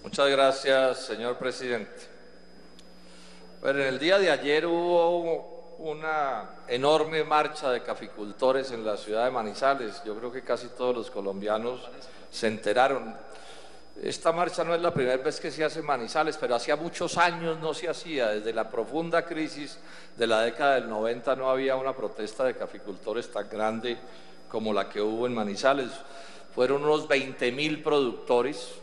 Muchas gracias, señor presidente. Bueno, en el día de ayer hubo una enorme marcha de caficultores en la ciudad de Manizales. Yo creo que casi todos los colombianos se enteraron. Esta marcha no es la primera vez que se hace en Manizales, pero hacía muchos años no se hacía. Desde la profunda crisis de la década del 90 no había una protesta de caficultores tan grande como la que hubo en Manizales. Fueron unos 20.000 productores.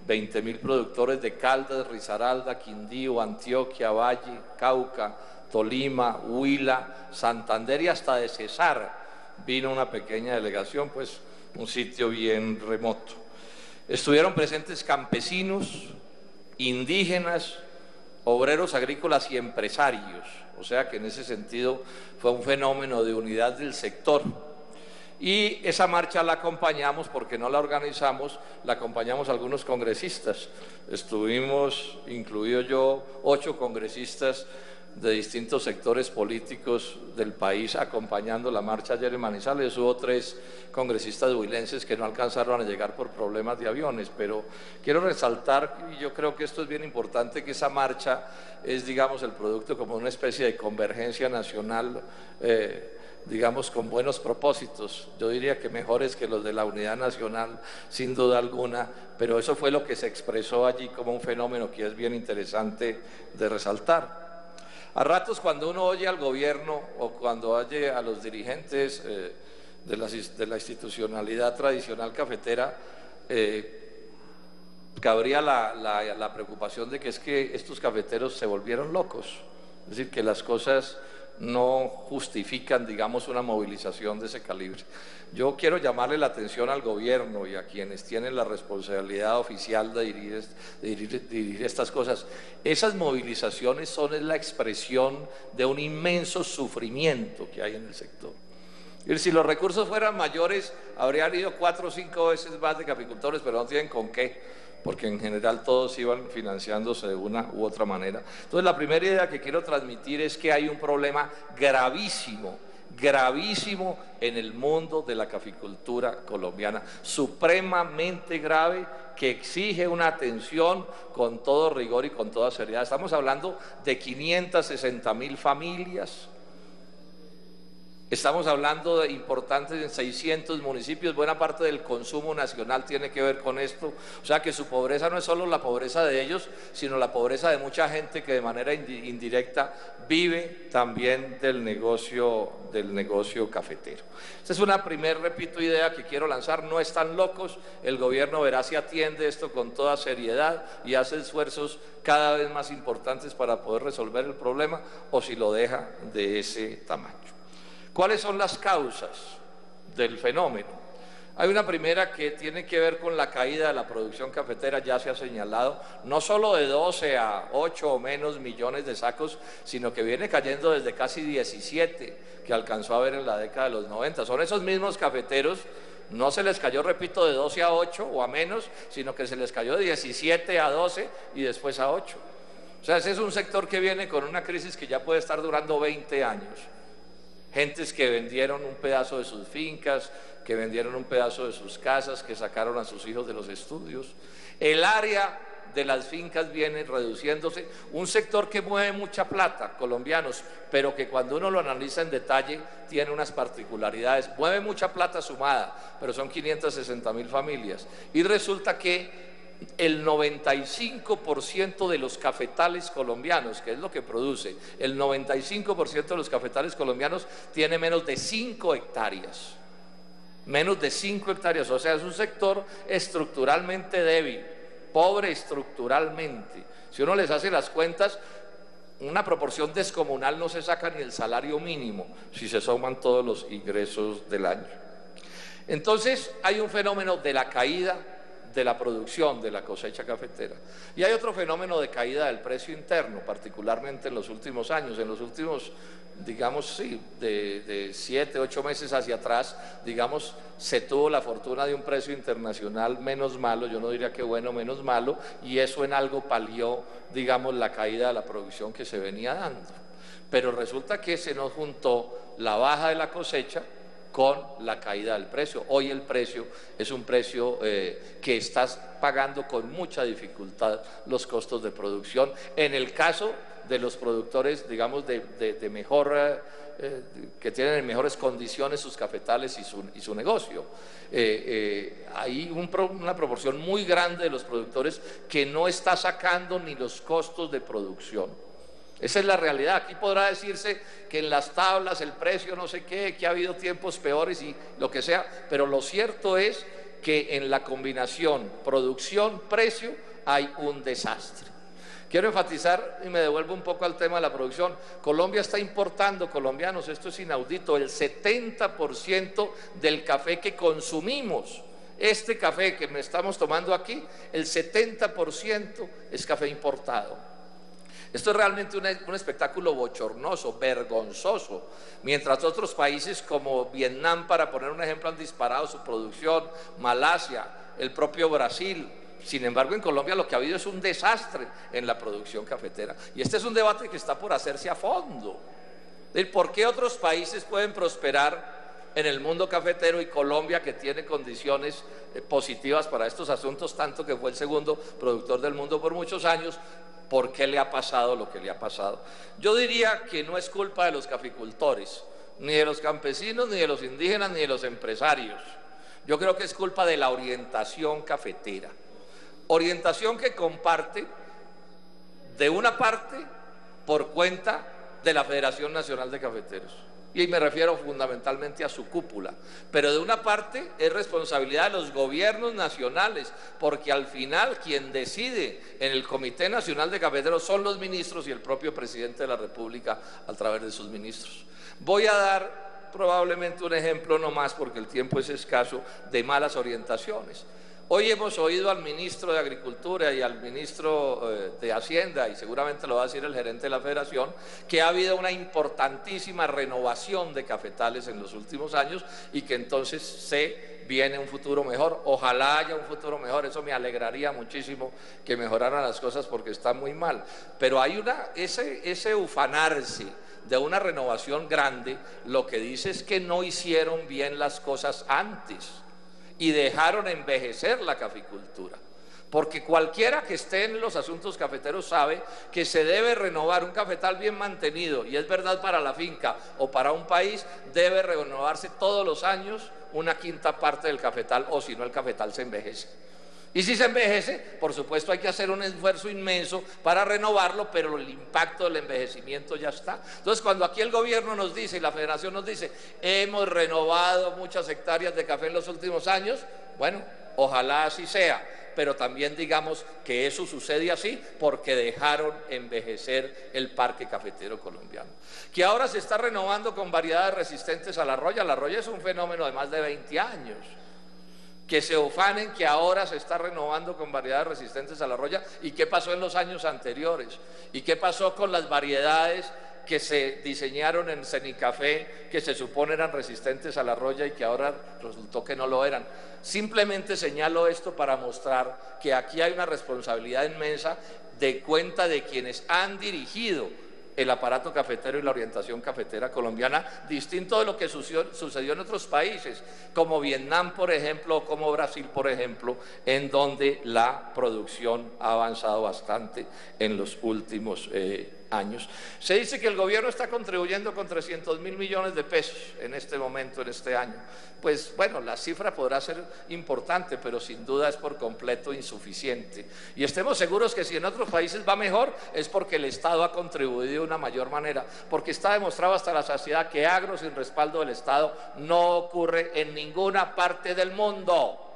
20.000 productores de Caldas, Risaralda, Quindío, Antioquia, Valle, Cauca, Tolima, Huila, Santander y hasta de Cesar vino una pequeña delegación, pues un sitio bien remoto. Estuvieron presentes campesinos, indígenas, obreros agrícolas y empresarios, o sea que en ese sentido fue un fenómeno de unidad del sector. Y esa marcha la acompañamos, porque no la organizamos, la acompañamos algunos congresistas. Estuvimos, incluido yo, 8 congresistas de distintos sectores políticos del país acompañando la marcha ayer en Manizales. Hubo 3 congresistas huilenses que no alcanzaron a llegar por problemas de aviones, pero quiero resaltar, y yo creo que esto es bien importante, que esa marcha es, digamos, el producto como una especie de convergencia nacional, digamos, con buenos propósitos. Yo diría que mejores que los de la Unidad Nacional, sin duda alguna, pero eso fue lo que se expresó allí como un fenómeno que es bien interesante de resaltar. A ratos, cuando uno oye al gobierno o cuando oye a los dirigentes de la institucionalidad tradicional cafetera, cabría la preocupación de que es que estos cafeteros se volvieron locos, es decir, que las cosas no justifican, digamos, una movilización de ese calibre. Yo quiero llamarle la atención al gobierno y a quienes tienen la responsabilidad oficial de dirigir estas cosas. Esas movilizaciones son la expresión de un inmenso sufrimiento que hay en el sector. Y si los recursos fueran mayores, habrían ido 4 o 5 veces más de caficultores, pero no tienen con qué, porque en general todos iban financiándose de una u otra manera. Entonces, la primera idea que quiero transmitir es que hay un problema gravísimo, gravísimo en el mundo de la caficultura colombiana, supremamente grave, que exige una atención con todo rigor y con toda seriedad. Estamos hablando de 560.000 familias. Estamos hablando de importantes en 600 municipios, buena parte del consumo nacional tiene que ver con esto, o sea que su pobreza no es solo la pobreza de ellos, sino la pobreza de mucha gente que de manera indirecta vive también del negocio cafetero. Esta es una repito, idea que quiero lanzar. No están locos, el gobierno verá si atiende esto con toda seriedad y hace esfuerzos cada vez más importantes para poder resolver el problema, o si lo deja de ese tamaño. ¿Cuáles son las causas del fenómeno? Hay una primera que tiene que ver con la caída de la producción cafetera, ya se ha señalado, no solo de 12 a 8 o menos millones de sacos, sino que viene cayendo desde casi 17 que alcanzó a ver en la década de los 90. Son esos mismos cafeteros, no se les cayó, repito, de 12 a 8 o a menos, sino que se les cayó de 17 a 12 y después a 8. O sea, ese es un sector que viene con una crisis que ya puede estar durando 20 años. Gentes que vendieron un pedazo de sus fincas, que vendieron un pedazo de sus casas, que sacaron a sus hijos de los estudios. El área de las fincas viene reduciéndose, un sector que mueve mucha plata, colombianos, pero que cuando uno lo analiza en detalle tiene unas particularidades. Mueve mucha plata sumada, pero son 560.000 familias, y resulta que el 95% de los cafetales colombianos, que es lo que produce, el 95% de los cafetales colombianos tiene menos de 5 hectáreas. Menos de 5 hectáreas, o sea, es un sector estructuralmente débil, pobre estructuralmente. Si uno les hace las cuentas, una proporción descomunal, no se saca ni el salario mínimo si se suman todos los ingresos del año. Entonces, hay un fenómeno de la caída de la producción, de la cosecha cafetera. Y hay otro fenómeno de caída del precio interno, particularmente en los últimos años, en los últimos, digamos, sí, de 7, 8 meses hacia atrás, digamos, se tuvo la fortuna de un precio internacional menos malo, yo no diría que bueno, menos malo, y eso en algo palió, digamos, la caída de la producción que se venía dando. Pero resulta que se nos juntó la baja de la cosecha con la caída del precio. Hoy el precio es un precio que estás pagando con mucha dificultad los costos de producción. En el caso de los productores, digamos, de mejor, que tienen en mejores condiciones sus cafetales y su negocio. Hay una proporción muy grande de los productores que no está sacando ni los costos de producción. Esa es la realidad. Aquí podrá decirse que en las tablas el precio no sé qué, que ha habido tiempos peores y lo que sea, pero lo cierto es que en la combinación producción-precio hay un desastre. Quiero enfatizar, y me devuelvo un poco al tema de la producción, Colombia está importando, colombianos, esto es inaudito, el 70% del café que consumimos. Este café que me estamos tomando aquí, el 70% es café importado. Esto es realmente un espectáculo bochornoso, vergonzoso. Mientras otros países como Vietnam, para poner un ejemplo, han disparado su producción, Malasia, el propio Brasil. Sin embargo, en Colombia lo que ha habido es un desastre en la producción cafetera. Y este es un debate que está por hacerse a fondo. ¿Por qué otros países pueden prosperar en el mundo cafetero y Colombia, que tiene condiciones positivas para estos asuntos, tanto que fue el segundo productor del mundo por muchos años? ¿Por qué le ha pasado lo que le ha pasado? Yo diría que no es culpa de los caficultores, ni de los campesinos, ni de los indígenas, ni de los empresarios. Yo creo que es culpa de la orientación cafetera. Orientación que comparte, de una parte, por cuenta de la Federación Nacional de Cafeteros. Y me refiero fundamentalmente a su cúpula, pero de una parte es responsabilidad de los gobiernos nacionales, porque al final quien decide en el Comité Nacional de Cafeteros son los ministros y el propio presidente de la República a través de sus ministros. Voy a dar probablemente un ejemplo no más, porque el tiempo es escaso, de malas orientaciones. Hoy hemos oído al ministro de Agricultura y al ministro de Hacienda, y seguramente lo va a decir el gerente de la Federación, que ha habido una importantísima renovación de cafetales en los últimos años y que entonces se viene un futuro mejor. Ojalá haya un futuro mejor, eso me alegraría muchísimo que mejoraran las cosas porque están muy mal. Pero hay ese ufanarse de una renovación grande, lo que dice es que no hicieron bien las cosas antes y dejaron envejecer la caficultura, porque cualquiera que esté en los asuntos cafeteros sabe que se debe renovar un cafetal bien mantenido, y es verdad para la finca o para un país, debe renovarse todos los años una quinta parte del cafetal, o si no el cafetal se envejece. Y si se envejece, por supuesto hay que hacer un esfuerzo inmenso para renovarlo, pero el impacto del envejecimiento ya está. Entonces, cuando aquí el gobierno nos dice y la federación nos dice, hemos renovado muchas hectáreas de café en los últimos años, bueno, ojalá así sea, pero también digamos que eso sucede así porque dejaron envejecer el parque cafetero colombiano. Que ahora se está renovando con variedades resistentes a la roya. La roya es un fenómeno de más de 20 años. Que se ufanen que ahora se está renovando con variedades resistentes a la roya. ¿Y qué pasó en los años anteriores? ¿Y qué pasó con las variedades que se diseñaron en Cenicafé, que se supone eran resistentes a la roya y que ahora resultó que no lo eran? Simplemente señalo esto para mostrar que aquí hay una responsabilidad inmensa de cuenta de quienes han dirigido el aparato cafetero y la orientación cafetera colombiana, distinto de lo que sucedió en otros países, como Vietnam, por ejemplo, o como Brasil, por ejemplo, en donde la producción ha avanzado bastante en los últimos años. Se dice que el gobierno está contribuyendo con 300.000 millones de pesos en este momento, en este año. Pues bueno, la cifra podrá ser importante, pero sin duda es por completo insuficiente. Y estemos seguros que si en otros países va mejor, es porque el Estado ha contribuido de una mayor manera, porque está demostrado hasta la saciedad que agro sin respaldo del Estado no ocurre en ninguna parte del mundo.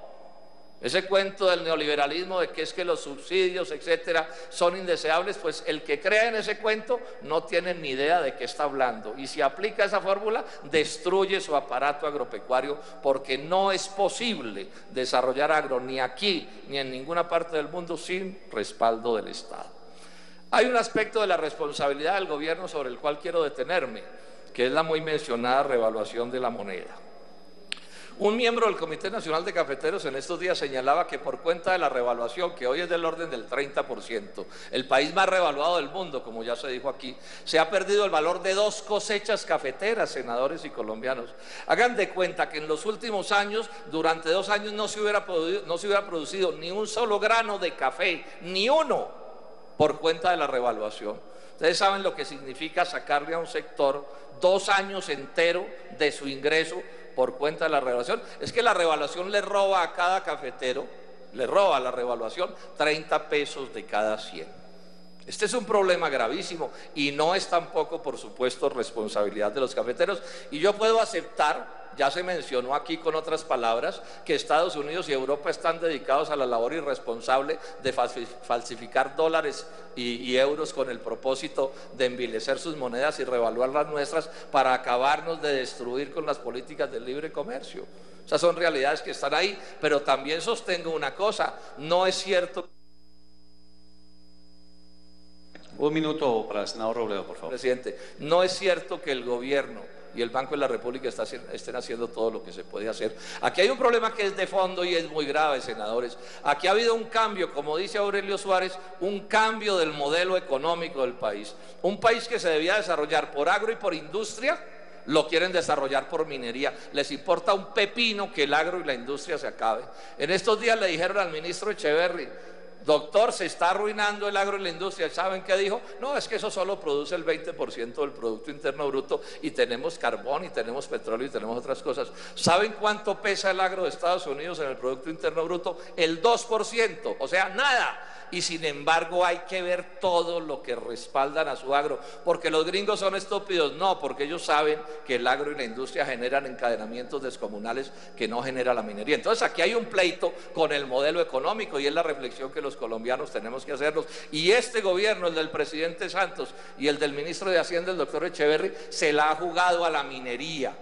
Ese cuento del neoliberalismo de que es que los subsidios, etcétera, son indeseables, pues el que crea en ese cuento no tiene ni idea de qué está hablando. Y si aplica esa fórmula, destruye su aparato agropecuario, porque no es posible desarrollar agro ni aquí ni en ninguna parte del mundo sin respaldo del Estado. Hay un aspecto de la responsabilidad del gobierno sobre el cual quiero detenerme, que es la muy mencionada revaluación de la moneda. Un miembro del Comité Nacional de Cafeteros en estos días señalaba que por cuenta de la revaluación, que hoy es del orden del 30%, el país más revaluado del mundo, como ya se dijo aquí, se ha perdido el valor de 2 cosechas cafeteras, senadores y colombianos. Hagan de cuenta que en los últimos años, durante 2 años, no se hubiera producido ni un solo grano de café, ni uno, por cuenta de la revaluación. Ustedes saben lo que significa sacarle a un sector 2 años enteros de su ingreso por cuenta de la revaluación. Es que la revaluación le roba a cada cafetero, le roba la revaluación 30 pesos de cada 100. Este es un problema gravísimo y no es tampoco, por supuesto, responsabilidad de los cafeteros. Y yo puedo aceptar, ya se mencionó aquí con otras palabras, que Estados Unidos y Europa están dedicados a la labor irresponsable de falsificar dólares y euros con el propósito de envilecer sus monedas y revaluar las nuestras para acabarnos de destruir con las políticas del libre comercio. Esas son realidades que están ahí, pero también sostengo una cosa, no es cierto. Un minuto para el senador Robledo, por favor. Presidente, no es cierto que el gobierno y el Banco de la República estén haciendo todo lo que se puede hacer. Aquí hay un problema que es de fondo y es muy grave, senadores. Aquí ha habido un cambio, como dice Aurelio Suárez, un cambio del modelo económico del país. Un país que se debía desarrollar por agro y por industria, lo quieren desarrollar por minería. Les importa un pepino que el agro y la industria se acabe. En estos días le dijeron al ministro Echeverri: doctor, se está arruinando el agro y la industria. ¿Saben qué dijo? No, es que eso solo produce el 20% del Producto Interno Bruto y tenemos carbón y tenemos petróleo y tenemos otras cosas. ¿Saben cuánto pesa el agro de Estados Unidos en el Producto Interno Bruto? El 2%, o sea, nada. Y sin embargo hay que ver todo lo que respaldan a su agro, porque los gringos son estúpidos, no, porque ellos saben que el agro y la industria generan encadenamientos descomunales que no genera la minería. Entonces aquí hay un pleito con el modelo económico y es la reflexión que los colombianos tenemos que hacernos. Y este gobierno, el del presidente Santos y el del ministro de Hacienda, el doctor Echeverri, se la ha jugado a la minería,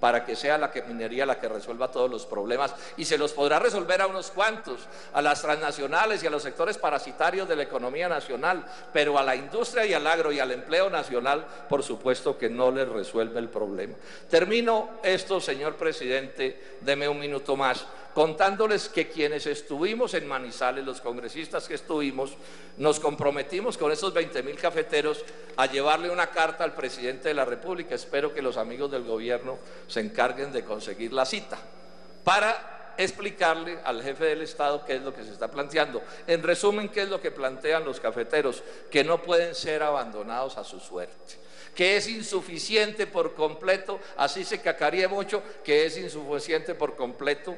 para que sea la minería la que resuelva todos los problemas, y se los podrá resolver a unos cuantos, a las transnacionales y a los sectores parasitarios de la economía nacional, pero a la industria y al agro y al empleo nacional, por supuesto que no les resuelve el problema. Termino esto, señor presidente, deme un minuto más, contándoles que quienes estuvimos en Manizales, los congresistas que estuvimos, nos comprometimos con esos 20.000 cafeteros a llevarle una carta al presidente de la República. Espero que los amigos del gobierno se encarguen de conseguir la cita para explicarle al jefe del Estado qué es lo que se está planteando. En resumen, qué es lo que plantean los cafeteros: que no pueden ser abandonados a su suerte, que es insuficiente por completo, así se cacaría mucho, que es insuficiente por completo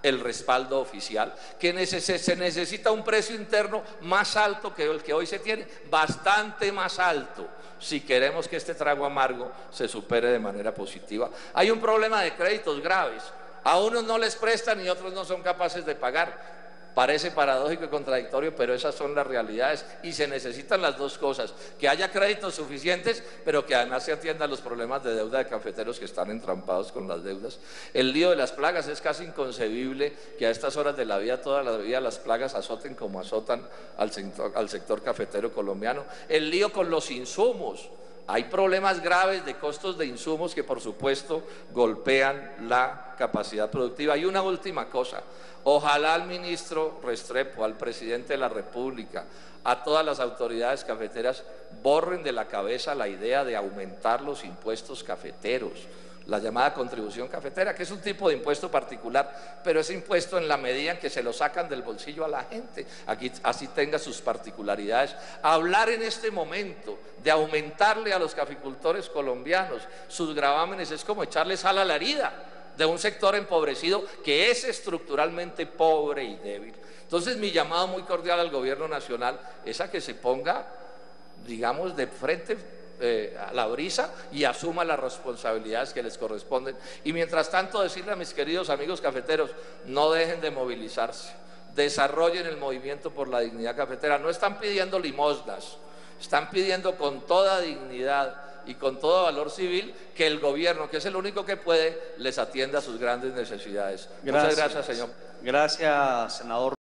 el respaldo oficial, que se necesita un precio interno más alto que el que hoy se tiene, bastante más alto, si queremos que este trago amargo se supere de manera positiva. Hay un problema de créditos graves, a unos no les prestan y otros no son capaces de pagar. Parece paradójico y contradictorio, pero esas son las realidades y se necesitan las dos cosas: que haya créditos suficientes, pero que además se atiendan los problemas de deuda de cafeteros que están entrampados con las deudas. El lío de las plagas: es casi inconcebible que a estas horas de la vida, toda la vida, las plagas azoten como azotan al sector cafetero colombiano. El lío con los insumos: hay problemas graves de costos de insumos que por supuesto golpean la capacidad productiva. Y una última cosa: ojalá al ministro Restrepo, al presidente de la República, a todas las autoridades cafeteras borren de la cabeza la idea de aumentar los impuestos cafeteros, la llamada contribución cafetera, que es un tipo de impuesto particular, pero es impuesto en la medida en que se lo sacan del bolsillo a la gente, aquí así tenga sus particularidades. Hablar en este momento de aumentarle a los caficultores colombianos sus gravámenes es como echarle sal a la herida de un sector empobrecido que es estructuralmente pobre y débil. Entonces mi llamado muy cordial al gobierno nacional es a que se ponga, digamos, de frente a la brisa y asuma las responsabilidades que les corresponden. Y mientras tanto, decirle a mis queridos amigos cafeteros: no dejen de movilizarse, desarrollen el movimiento por la dignidad cafetera. No están pidiendo limosnas, están pidiendo con toda dignidad y con todo valor civil que el gobierno, que es el único que puede, les atienda a sus grandes necesidades. Muchas gracias, señor. Gracias, senador.